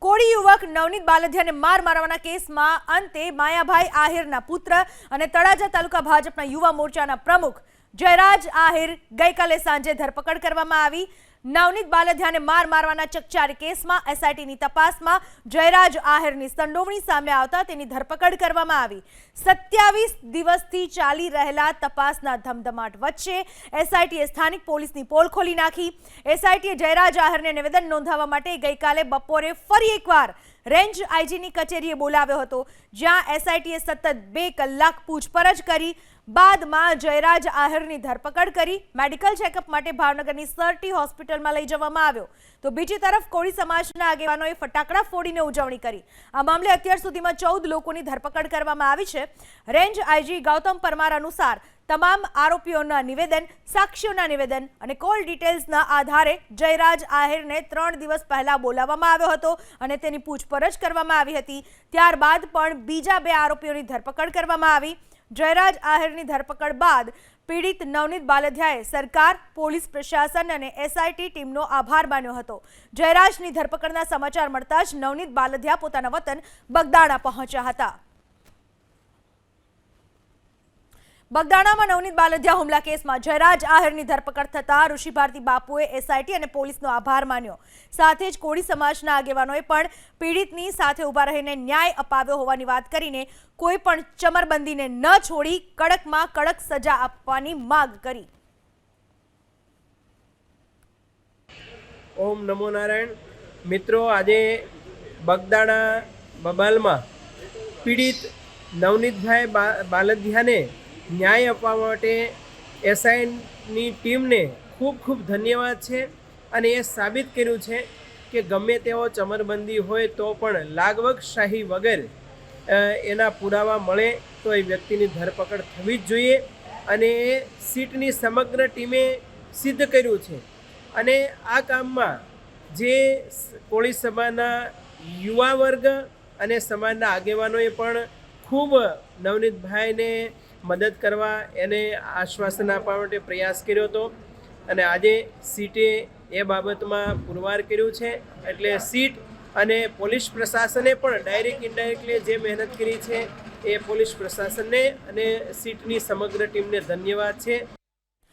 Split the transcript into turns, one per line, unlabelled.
કોળી યુવક નવનીત બાલધિયાને મારવાના કેસમાં અંતે માયાભાઈ આહિરના પુત્ર અને તળાજા તાલુકા ભાજપના યુવા મોરચાના પ્રમુખ જયરાજ આહિર ગઈકાલે સાંજે ધરપકડ કરવામાં આવી। નવનીત બાલધિયાને મારવાના ચકચારી કેસમાં એસઆઈટીની તપાસમાં જયરાજ આહિરની સંડોવણી સામે આવતા તેની ધરપકડ કરવામાં આવી। 27 દિવસથી ચાલી રહેલા તપાસના ધમધમાટ વચ્ચે એસઆઈટીએ સ્થાનિક પોલીસની પોલ ખોલી નાખી। એસઆઈટીએ જયરાજ આહિરને નિવેદન નોંધાવવા માટે ગઈકાલે બપોરે ફરી એકવાર રેન્જ આઈજીની કચેરીએ બોલાવ્યો હતો, જ્યાં એસઆઈટીએ સતત 2 કલાક પૂછપરછ કરી। બાદમાં જયરાજ આહિરની ધરપકડ કરી મેડિકલ ચેકઅપ માટે ભાવનગરની સરટી હોસ્પિટલમાં લઈ જવામાં આવ્યો। તો બીજી તરફ કોળી સમાજના આગેવાનોએ ફટાકડા ફોડીને ઉજવણી કરી। આ મામલે અત્યાર સુધીમાં 14 લોકોની ધરપકડ કરવામાં આવી છે। રેન્જ આઈજી ગૌતમ પરમાર અનુસાર તમામ આરોપીઓના નિવેદન, સાક્ષીઓના નિવેદન અને કોલ ડિટેલ્સના આધારે જયરાજ આહિરને 3 દિવસ પહેલા બોલાવવામાં આવ્યો હતો અને તેની પૂછપરછ કરવામાં આવી હતી। ત્યારબાદ પણ બીજા 2 આરોપીઓની ધરપકડ કરવામાં આવી। જયરાજ આહિરની ધરપકડ બાદ પીડિત નવનીત બાલધિયાએ સરકાર, પોલીસ પ્રશાસન અને એસઆઈટી ટીમનો આભાર માન્યો હતો। જયરાજની ધરપકડના સમાચાર મળતા જ નવનીત બાલધિયા પોતાના વતન બગદાણા પહોંચ્યા હતા। બગદાણામાં નવનીત બાલધિયા હુમલા કેસમાં જયરાજ આહિરની ધરપકડ થતા ઋષિ ભારતી બાપુએ એસઆઈટી અને પોલીસનો આભાર માન્યો। સાથે જ કોળી સમાજના આગેવાનોએ પણ પીડિતની સાથે ઊભા રહીને ન્યાય અપાવ્યો હોવાની વાત કરીને કોઈ પણ ચમરબંધીને ન છોડી કડકમાં કડક સજા આપવાની માંગ કરી।
ઓમ નમો નારાયણ। મિત્રો, આજે બગદાણા બબાલમાં પીડિત નવનીતભાઈ બાલધિયાને ન્યાય આપવા માટે એસઆઈની ટીમને ખૂબ ખૂબ ધન્યવાદ છે। અને એ સાબિત કર્યું છે કે ગમે તેવો ચમરબંધી હોય તો પણ લાગવગશાહી વગર એના પુરાવા મળે તો એ વ્યક્તિની ધરપકડ થવી જ જોઈએ અને એ સીટની સમગ્ર ટીમે સિદ્ધ કર્યું છે। અને આ કામમાં જે કોળી સમાજના યુવા વર્ગ અને સમાજના આગેવાનોએ પણ ખૂબ નવનીતભાઈને મદદ કરવા, એને આશ્વાસન આપવા માટે પ્રયાસ કર્યો હતો અને આજે સીટે એ બાબતમાં પુરવાર કર્યું છે। એટલે સીટ અને પોલીસ પ્રશાસને પણ ડાયરેક્ટ ઇનડાયરેક્ટલી જે મહેનત કરી છે એ પોલીસ પ્રશાસનને અને સીટની સમગ્ર ટીમને ધન્યવાદ છે।